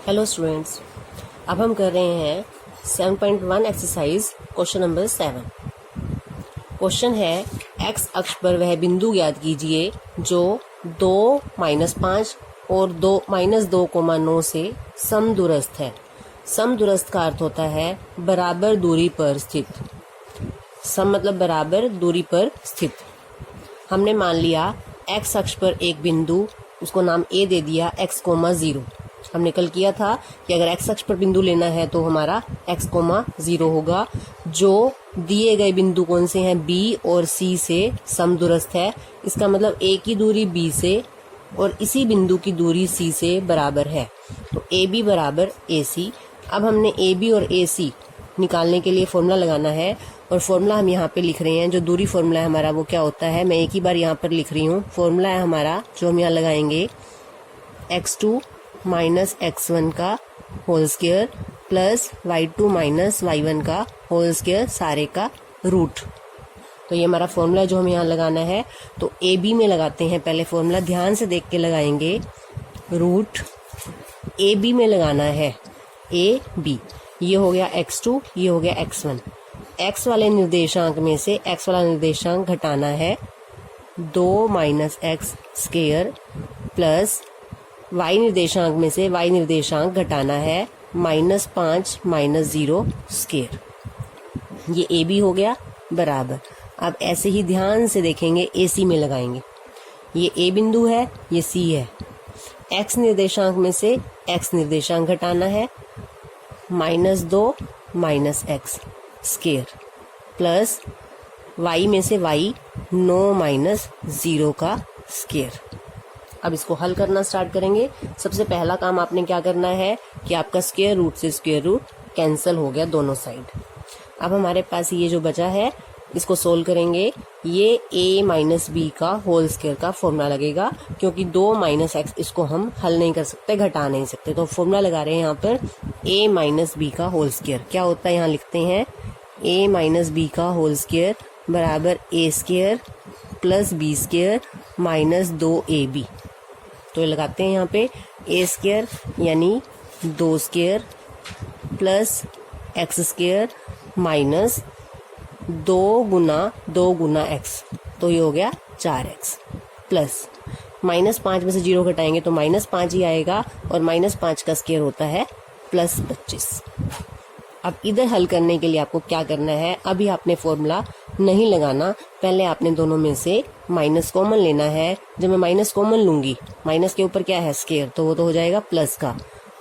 Hello students, अब हम कर रहे हैं 7.1 एक्सरसाइज क्वेश्चन नंबर 7। क्वेश्चन है एक्स अक्ष पर वह बिंदु ज्ञात कीजिए जो 2-5 और 2-2,9 से समदूरस्थ है। समदूरस्थ का अर्थ होता है बराबर दूरी पर स्थित। सम मतलब बराबर दूरी पर स्थित। हमने मान लिया एक्स अक्ष पर एक बिंदु, उसको नाम ए दे दिया x,0। हमने कल किया था कि अगर एक्स अक्ष पर बिंदु लेना है तो हमारा x,0 होगा, जो दिए गए बिंदु कौन से हैं, B और C से समदूरस्थ है। इसका मतलब A की दूरी B से और इसी बिंदु की दूरी C से बराबर है, तो AB बराबर AC। अब हमने AB और AC निकालने के लिए फॉर्मूला लगाना है और फॉर्मूला हम यहाँ पे लिख रहे हैं। जो दूरी फॉर्मूला है हमारा वो क्या होता है, मैं एक ही बार यहाँ पर लिख रही हूँ। फॉर्मूला है हमारा जो हम यहाँ लगाएंगे x2 माइनस x1 का whole square plus y2 minus y1 का होल स्क्वायर सारे का रूट। तो ये हमारा फॉर्मूला जो हम यहाँ लगाना है। तो ए बी में लगाते हैं पहले फॉर्मूला, ध्यान से देख के लगाएंगे। रूट ए बी में लगाना है ए बी, ये हो गया x2, ये हो गया x1। x वाले निर्देशांक में से x वाला निर्देशांक घटाना है 2 minus x square plus y निर्देशांक में से y निर्देशांक घटाना है -5 माइनस 0 स्क्वायर। ये ए बी हो गया बराबर। अब ऐसे ही ध्यान से देखेंगे ए सी में लगाएंगे। ये ए बिंदु है, ये सी है। x निर्देशांक में से x निर्देशांक घटाना है -2 minus x square plus y में से y 9 माइनस 0 का स्क्वायर। अब इसको हल करना स्टार्ट करेंगे। सबसे पहला काम आपने क्या करना है कि आपका स्क्वायर रूट से स्क्वायर रूट कैंसिल हो गया दोनों साइड। अब हमारे पास ये जो बचा है इसको सोल्व करेंगे। ये a माइनस बी का होल स्क्वायर का फॉर्मूला लगेगा, क्योंकि 2 माइनस एक्स इसको हम हल नहीं कर सकते, घटा नहीं सकते, तो फॉर्मूला लगा रहे हैं यहाँ पर a माइनस बी का होल स्क्वायर। क्या होता है यहाँ लिखते हैं a माइनस बी का होल स्क्वायर बराबर a square plus B square minus 2ab। तो ये लगाते हैं यहाँ पे a स्क्वायर यानी 2 square plus x square minus 2 गुना एक्स, तो ये हो गया 4x प्लस -5 में से 0 घटाएंगे तो -5 ही आएगा और -5 का स्क्वायर होता है +25। अब इधर हल करने के लिए आपको क्या करना है, अभी आपने फॉर्मूला नहीं लगाना, पहले आपने दोनों में से माइनस कॉमन लेना है। जब मैं माइनस कॉमन लूंगी, माइनस के ऊपर क्या है स्क्वायर, तो वो तो हो जाएगा प्लस का।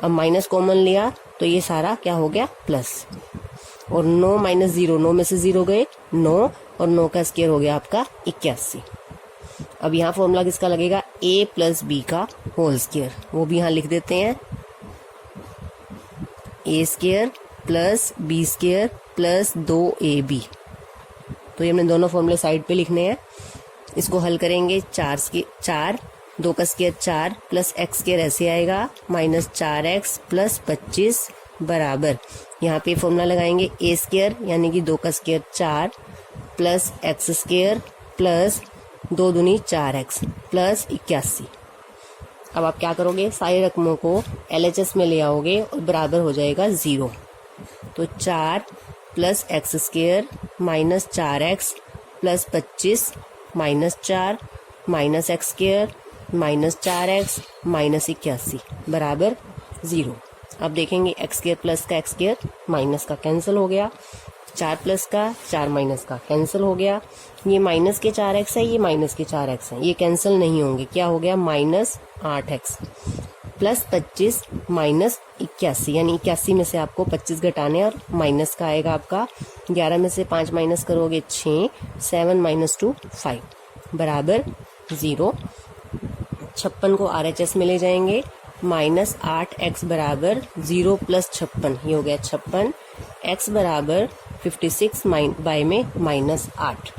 अब माइनस कॉमन लिया तो ये सारा क्या हो गया प्लस, और 9 माइनस 0, 9 में से 0 गए 9 और 9 का स्क्वायर हो गया आपका 81। अब यहाँ फॉर्मूला किसका लगेगा, a प्लस बी का होल स्क्वायर, वो भी यहाँ लिख देते हैं a square plus B square plus 2ab। तो ये हमने दोनों फॉर्मूले साइड पे लिखने हैं। इसको हल करेंगे 4 2 का स्क्वायर 4 प्लस एक्स स्क्वायर ऐसे आएगा -4x प्लस 25 बराबर, यहाँ पे फॉर्मूला लगाएंगे a स्क्वायर यानी कि 2 का square 4 plus x square plus 2 दूनी 4x प्लस 81। अब आप क्या करोगे, सारी रकमों को LHS में ले आओगे और बराबर हो जाएगा 0। तो 4 plus x square minus 4x plus 25 -4 minus x square minus 4x minus 81 बराबर 0। अब देखेंगे एक्स स्क्वायर प्लस का एक्स स्क्वायर माइनस का कैंसिल हो गया, 4 प्लस का 4 माइनस का कैंसिल हो गया। ये माइनस के 4x है, ये माइनस के 4x है, ये कैंसिल नहीं होंगे। क्या हो गया -8x प्लस 25 माइनस 81, यानी 81 में से आपको 25 घटाने और माइनस का आएगा आपका 11 में से 5 माइनस करोगे 6, 7 माइनस 2 5 बराबर 0। 56 को RHS में ले जाएंगे, -8x बराबर 0 प्लस 56, ये हो गया 56। x बराबर 56 बाय में -8,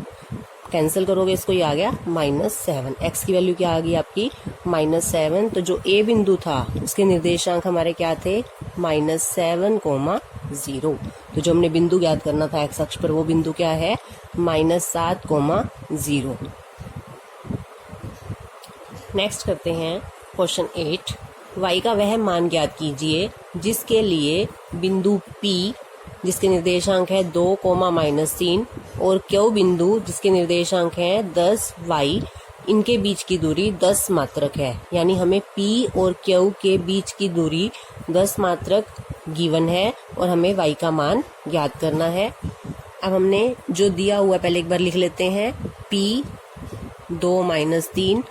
कैंसिल करोगे इसको, ये आ गया -7। x की वैल्यू क्या आ गई आपकी -7। तो जो a बिंदु था उसके निर्देशांक हमारे क्या थे -7, 0। तो जो हमने बिंदु ज्ञात करना था x अक्ष पर वो बिंदु क्या है -7, 0। नेक्स्ट करते हैं क्वेश्चन 8। y का वह मान ज्ञात कीजिए जिसके लिए बिंदु P जिसके निर्देशांक है 2, -3 और Q बिंदु जिसके निर्देशांक है 10y इनके बीच की दूरी 10 मात्रक है। यानी हमें P और Q के बीच की दूरी 10 मात्रक गिवन है और हमें y का मान ज्ञात करना है। अब हमने जो दिया हुआ पहले एक बार लिख लेते हैं। P 2 - 3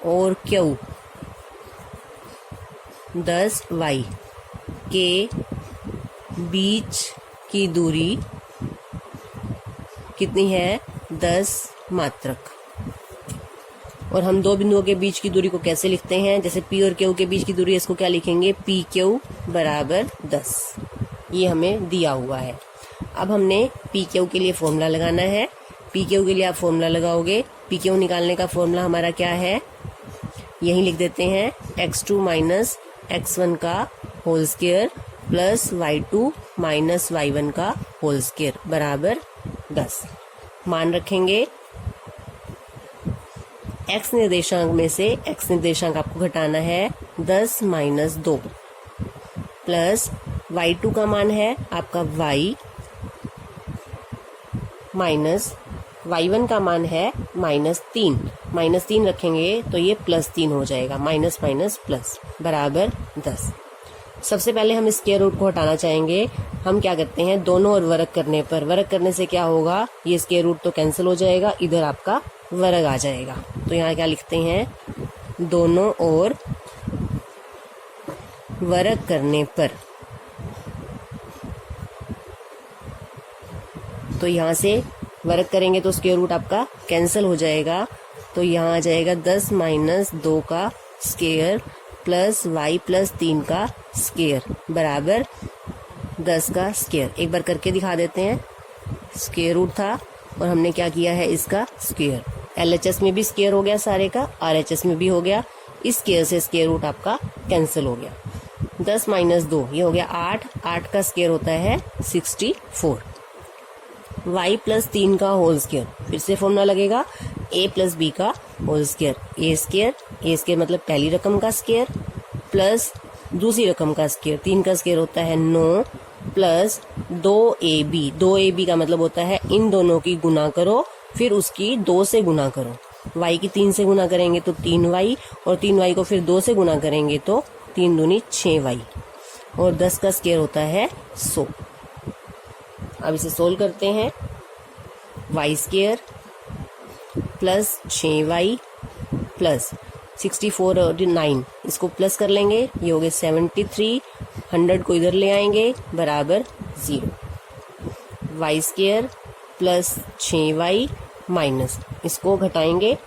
और Q 10y के बीच की दूरी कितनी है? 10 मात्रक। और हम दो बिंदुओं के बीच की दूरी को कैसे लिखते हैं? जैसे P और Q के बीच की दूरी, इसको क्या लिखेंगे? PQ = 10। ये हमें दिया हुआ है। अब हमने PQ के लिए फॉर्मूला लगाना है। PQ के लिए आप फॉर्मूला लगाओगे। PQ निकालने का फॉर्मूला हमारा क्या है? यही लिख देते हैं, x2 - x1 का whole square plus y2 - y1 का होल स्क्वायर बराबर 10। मान रखेंगे। x निर्देशांक में से x निर्देशांक आपको घटाना है 10 - 2 प्लस y2 का मान है आपका y माइनस y1 का मान है -3। -3 रखेंगे तो ये +3 हो जाएगा। माइनस माइनस प्लस बराबर 10। सबसे पहले हम स्क्वायर रूट को हटाना चाहेंगे। हम क्या करते हैं? दोनों ओर वर्ग करने पर, वर्ग करने से क्या होगा? ये स्क्वायर रूट तो कैंसिल हो जाएगा, इधर आपका वर्ग आ जाएगा। तो यहाँ क्या लिखते हैं? दोनों ओर वर्ग करने पर। तो यहाँ से वर्ग करेंगे तो स्क्वायर रूट आपका कैंसिल हो जाएगा। तो यहाँ आ जाएगा 10 - 2 का स्क्वायर प्लस y + 3 का स्क्वायर बराबर 10 का स्क्वायर। एक बार करके दिखा देते हैं। स्क्वायर रूट था और हमने क्या किया है? इसका स्क्वायर। LHS में भी स्क्वायर हो गया सारे का, RHS में भी हो गया। इस स्क्वायर से स्क्वायर रूट आपका कैंसिल हो गया। 10 - 2 ये हो गया 8। 8 का स्क्वायर होता है 64। y + 3 का होल स्क्वायर, फिर से फॉर्मूला लगेगा a + b का होल स्क्वायर। a स्क्वायर मतलब पहली रकम का स्क्वायर प्लस दूसरी रकम का स्क्वायर। 3 का स्क्वायर होता है 9 प्लस 2ab। 2ab का मतलब होता है इन दोनों की गुना करो फिर उसकी 2 से गुना करो। y की 3 से गुना करेंगे तो 3y और 3y को फिर 2 से गुना करेंगे तो 3 दूनी 6y और 10 का स्क्वायर होता है 100। अब इसे सोल्व करते हैं। y² प्लस 6y प्लस 64 और 9 इसको प्लस कर लेंगे, ये हो गए 73। 100 को इधर ले आएंगे बराबर 0। y² प्लस 6y माइनस इसको घटाएंगे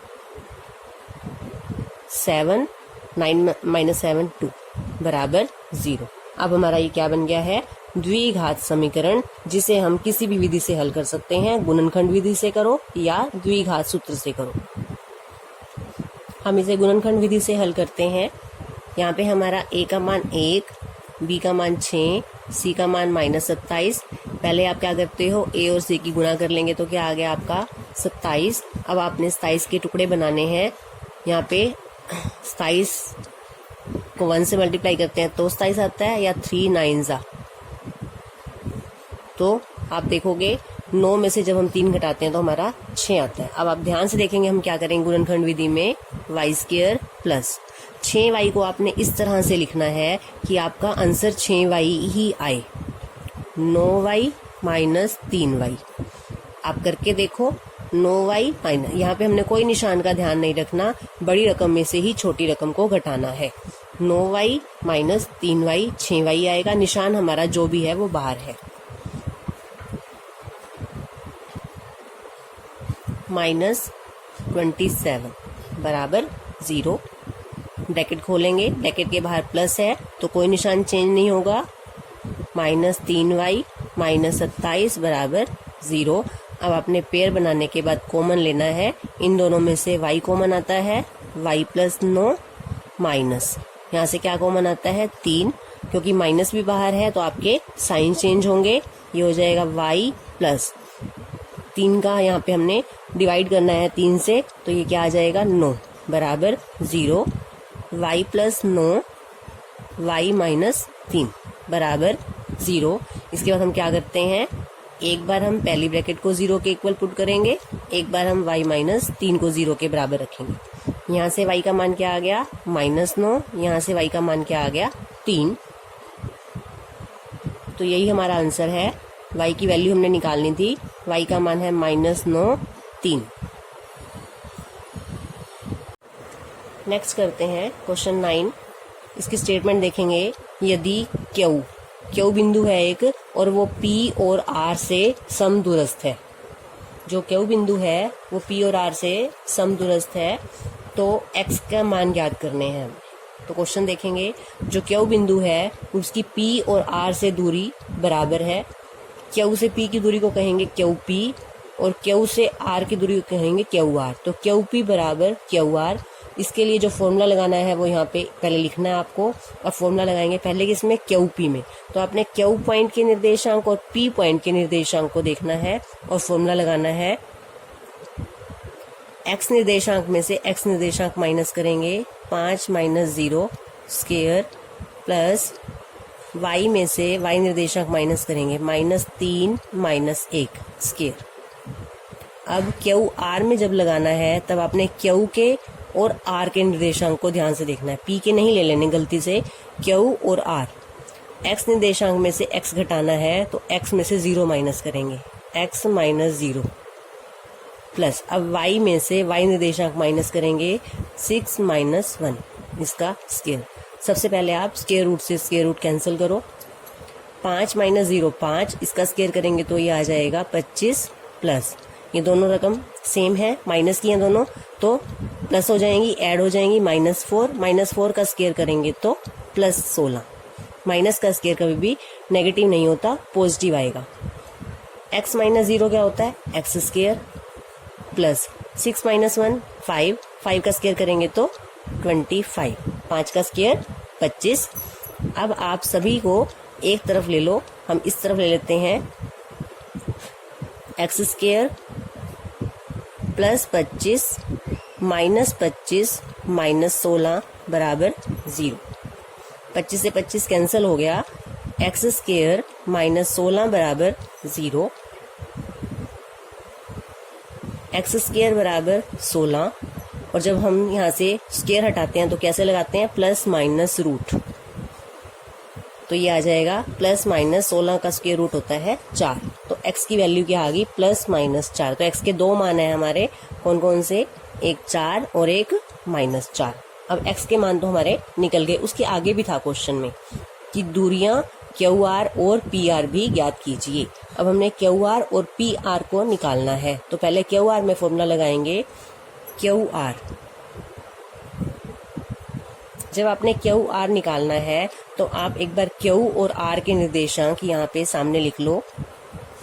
7, 9 - 7 2 बराबर 0। अब हमारा ये क्या बन गया है? द्विघात समीकरण, जिसे हम किसी भी विधि से हल कर सकते हैं। गुणनखंड विधि से करो या द्विघात सूत्र से करो। हम इसे गुणनखंड विधि से हल करते हैं। यहाँ पे हमारा a का मान 1, b का मान 6, c का मान -27। पहले आप क्या करते हो? a और c की गुणा कर लेंगे तो क्या आ गया आपका? 27। अब आपने 27 के टुकड़े बनाने हैं। यहाँ पे 27 को 1 से मल्टीप्लाई करते हैं तो 27 आता है, या 3 9 ज़ा। तो आप देखोगे 9 में से जब हम 3 घटाते हैं तो हमारा 6 आता है। अब आप ध्यान से देखेंगे हम क्या करेंगे गुणनखंड विधि में। y² प्लस 6y को आपने इस तरह से लिखना है कि आपका आंसर 6y ही आए। 9y माइनस 3y आप करके देखो। 9y माइनस, यहाँ पे हमने कोई निशान का ध्यान नहीं रखना, बड़ी रकम में से ही छोटी रकम को घटाना है। 9y माइनस 3y 6y आएगा। निशान हमारा जो भी है वो बाहर है। -27 बराबर 0। ब्रैकेट खोलेंगे, ब्रैकेट के बाहर प्लस है तो कोई निशान चेंज नहीं होगा। -3y माइनस 27 बराबर 0। अब आपने पेयर बनाने के बाद कॉमन लेना है। इन दोनों में से y कॉमन आता है, y + 9 माइनस यहाँ से क्या कॉमन आता है? 3, क्योंकि माइनस भी बाहर है तो आपके साइन चेंज होंगे। ये हो जाएगा y + 3 का यहाँ पे हमने डिवाइड करना है 3 से, तो ये क्या आ जाएगा? 9 बराबर 0। y + 9 y माइनस 3 बराबर 0। इसके बाद हम क्या करते हैं, एक बार हम पहली ब्रैकेट को 0 के इक्वल पुट करेंगे, एक बार हम y माइनस 3 को 0 के बराबर रखेंगे। यहाँ से y का मान क्या आ गया, -9, यहाँ से y का मान क्या आ गया, 3। तो यही हमारा आंसर है। y की वैल्यू हमने निकालनी थी, y का मान है -9, 3। नेक्स्ट करते हैं क्वेश्चन 9। इसकी स्टेटमेंट देखेंगे, यदि क्यू बिंदु है एक और वो P और R से समदूरस्थ है, जो क्यू बिंदु है वो P और R से समदूरस्थ है, तो x का मान ज्ञात करने हैं। तो क्वेश्चन देखेंगे, जो क्यू बिंदु है उसकी P और R से दूरी बराबर है। क्यू से P की दूरी को कहेंगे क्यू P और क्यू से R की दूरी को कहेंगे क्यू R। तो क्यू P बराबर क्यू R। इसके लिए जो फॉर्मूला लगाना है वो यहाँ पे पहले लिखना है आपको। अब फॉर्मूला लगाएंगे पहले किसमें, क्यू P में। तो आपने क्यू पॉइंट के निर्देशांक और P पॉइंट के निर्देशांक को देखना है और फॉर्मूला लगाना है। x निर्देशांक में से x निर्देशांक माइनस करेंगे, 5 - 0 स्क्वायर प्लस y में से y निर्देशांक माइनस करेंगे, -3 - 1 स्क्वायर। अब क्यू R में जब लगाना है तब आपने क्यू के और R के निर्देशांक को ध्यान से देखना है, P के नहीं ले लेने गलती से, क्यू और R। x निर्देशांक में से x घटाना है तो x में से 0 माइनस करेंगे, x - 0 प्लस अब y में से y निर्देशांक माइनस करेंगे, 6 - 1 इसका स्क्वायर। सबसे पहले आप स्क्वायर रूट से स्क्वायर रूट कैंसिल करो, 5 - 0 5, इसका स्क्वायर करेंगे तो ये आ जाएगा 25 प्लस ये दोनों रकम सेम है, माइनस की हैं दोनों तो प्लस हो जाएंगी, ऐड हो जाएंगी, -4 का स्क्वायर करेंगे तो +16। माइनस का स्क्वायर कभी भी नेगेटिव नहीं होता, पॉजिटिव आएगा। x - 0 क्या होता है, x स्क्वायर प्लस 6 - 1 5 का स्क्वायर करेंगे तो 25, 5 का स्क्वायर 25। अब आप सभी को एक तरफ ले लो, हम इस तरफ ले लेते हैं, x स्क्वायर प्लस 25 -25 -16 बराबर 0। 25 से 25 कैंसिल हो गया, x स्क्वायर -16 बराबर 0, x स्क्वायर बराबर 16। और जब हम यहाँ से स्क्वायर हटाते हैं तो कैसे लगाते हैं, प्लस माइनस रूट। तो ये आ जाएगा +-16 का स्क्वायर रूट होता है 4। तो x की वैल्यू क्या आ गई, +-4। तो x के दो मान है हमारे, कौन कौन से, एक 4 और एक -4। अब x के मान तो हमारे निकल गए। उसके आगे भी था क्वेश्चन में कि दूरियां QR और PR भी ज्ञात कीजिए। अब हमने QR और PR को निकालना है, तो पहले QR में फॉर्मूला लगाएंगे, QR। जब आपने QR निकालना है तो आप एक बार Q और R के निर्देशांक यहाँ पे सामने लिख लो।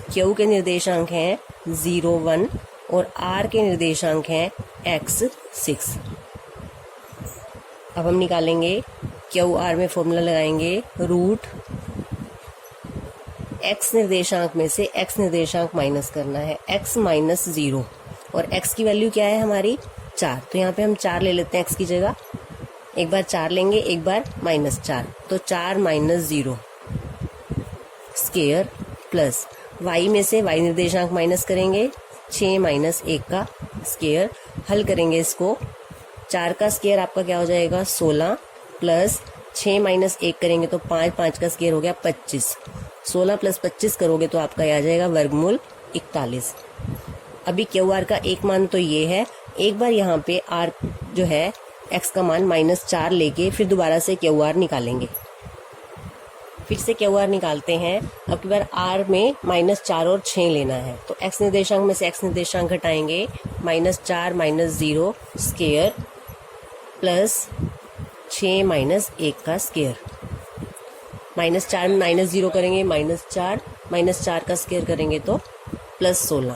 Q के निर्देशांक हैं 0 1 और R के निर्देशांक हैं x 6। अब हम निकालेंगे, QR में फॉर्मूला लगाएंगे, रूट x निर्देशांक में से x निर्देशांक माइनस करना है, x - 0 और x की वैल्यू क्या है हमारी, 4। तो यहाँ पे हम 4 ले लेते हैं x की जगह, एक बार 4 लेंगे, एक बार -4, तो 4 - 0 स्क्वायर प्लस y में से y निर्देशांक माइनस करेंगे, 6 - 1 का स्क्वायर। हल करेंगे इसको, 4 का स्क्वायर आपका क्या हो जाएगा, 16 प्लस 6 - 1 करेंगे तो 5 का स्क्वायर हो गया 25। 16 + 25 करोगे तो आपका आ जाएगा वर्गमूल 41। अभी QR का एक मान तो ये है, एक बार यहाँ पे R जो है x का मान -4 लेके फिर दोबारा से QR निकालेंगे। फिर से QR निकालते हैं, अब की बार R में -4 और 6 लेना है, तो x निर्देशांक में से x निर्देशांक घटाएंगे, -4 - 0 स्क्वायर प्लस 6 - 1 का स्क्वायर। -4 - 0 करेंगे, -4 का स्क्वायर करेंगे तो +16।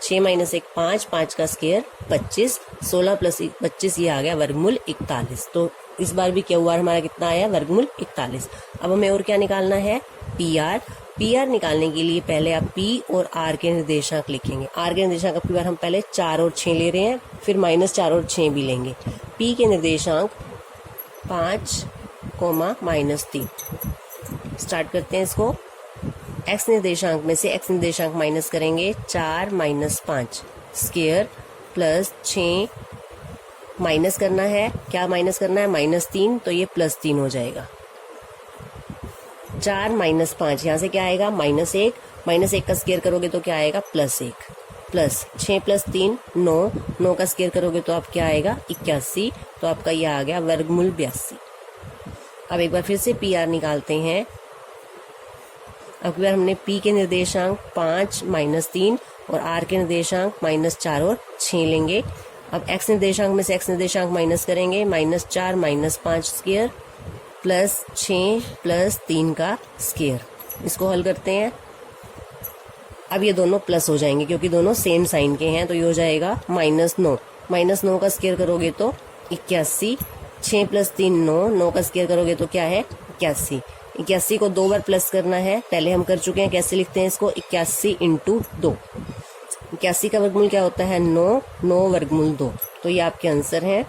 6 - 1 5 का स्क्वायर 25, 16 + 25 ये आ गया वर्गमूल 41। तो इस बार भी QR हमारा कितना आया, वर्गमूल 41। अब हमें और क्या निकालना है, PR निकालने के लिए पहले आप P और R के निर्देशांक लिखेंगे। R के निर्देशांक अब की बार हम पहले 4 और 6 ले रहे हैं, फिर -4 और 6 भी लेंगे। P के निर्देशांक 5, -3। स्टार्ट करते हैं इसको। x निर्देशांक में से x निर्देशांक माइनस करेंगे, 4 - 5 स्क्वायर प्लस 6 माइनस करना है, क्या माइनस करना है, -3, तो ये +3 हो जाएगा। 4 - 5 यहाँ से क्या आएगा, -1, -1 का स्क्वायर करोगे तो क्या आएगा, +1 प्लस 6 + 3 9, 9 का स्क्वायर करोगे तो आप क्या आएगा, 81, तो आपका ये आ गया वर्गमूल 82। अब एक बार फिर से पी आर निकालते हैं। अब बार हमने पी के निर्देशांक 5 - 3 और आर के निर्देशांक -4 और 6 लेंगे। अब x निर्देशांक में से x निर्देशांक माइनस करेंगे, -4 - 5 स्क्वायर प्लस 6 प्लस 3 का स्क्वायर। इसको हल करते हैं। अब ये दोनों प्लस हो जाएंगे क्योंकि दोनों सेम साइन के हैं, तो ये हो जाएगा -9, -9 का स्क्वायर करोगे तो 81, 6 + 3 9, 9 का स्क्वायर करोगे तो क्या है, 81। 81 को 2 बार प्लस करना है, पहले हम कर चुके हैं। कैसे लिखते हैं इसको, 81 × 2। 81 का वर्गमूल क्या होता है, 9, 9 वर्गमूल 2। तो ये आपके आंसर है।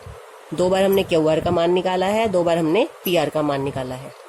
2 बार हमने क्यू आर का मान निकाला है, 2 बार हमने पी आर का मान निकाला है।